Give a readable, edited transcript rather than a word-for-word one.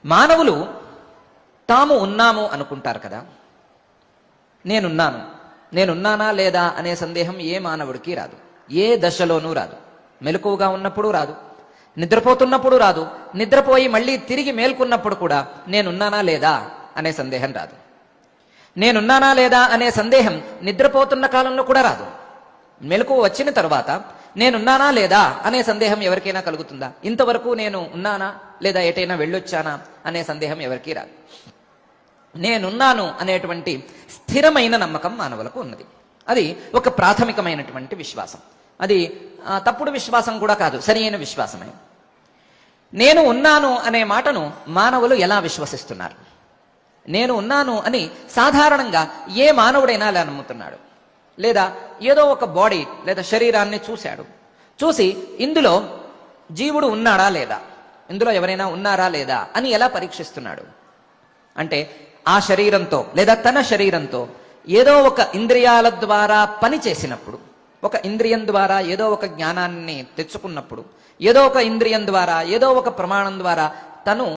మానవులు తాము ఉన్నాము అనుకుంటారు కదా. నేనున్నానా లేదా అనే సందేహం ఏ మానవుడికి రాదు, ఏ దశలోనూ రాదు. మెలకువగా ఉన్నప్పుడు రాదు, నిద్రపోతున్నప్పుడు రాదు, నిద్రపోయి మళ్ళీ తిరిగి మేల్కొన్నప్పుడు కూడా నేనున్నానా లేదా అనే సందేహం రాదు. నేనున్నానా లేదా అనే సందేహం నిద్రపోతున్న కాలంలో కూడా రాదు. మెలకువ వచ్చిన తరువాత నేనున్నానా లేదా అనే సందేహం ఎవరికైనా కలుగుతుందా? ఇంతవరకు నేను ఉన్నానా లేదా ఎటైనా వెళ్ళొచ్చానా అనే సందేహం ఎవరికీ రాదు. నేనున్నాను అనేటువంటి స్థిరమైన నమ్మకం మానవులకు ఉన్నది. అది ఒక ప్రాథమికమైనటువంటి విశ్వాసం. అది తప్పుడు విశ్వాసం కూడా కాదు, సరి అయిన విశ్వాసమే. నేను ఉన్నాను అనే మాటను మానవులు ఎలా విశ్వసిస్తున్నారు? నేను ఉన్నాను అని సాధారణంగా ఏ మానవుడైనా అలా నమ్ముతున్నాడు. లేదా ఏదో ఒక బాడీ లేదా శరీరాన్ని చూశాడు, చూసి ఇందులో జీవుడు ఉన్నాడా లేదా, ఇందులో ఎవరైనా ఉన్నారా లేదా అని ఎలా పరీక్షిస్తున్నాడు? అంటే ఆ శరీరంతో లేదా తన శరీరంతో ఏదో ఒక ఇంద్రియాల ద్వారా పని చేసినప్పుడు, ఒక ఇంద్రియం ద్వారా ఏదో ఒక జ్ఞానాన్ని తెచ్చుకున్నప్పుడు, ఏదో ఒక ఇంద్రియం ద్వారా ఏదో ఒక ప్రమాణం ద్వారా తను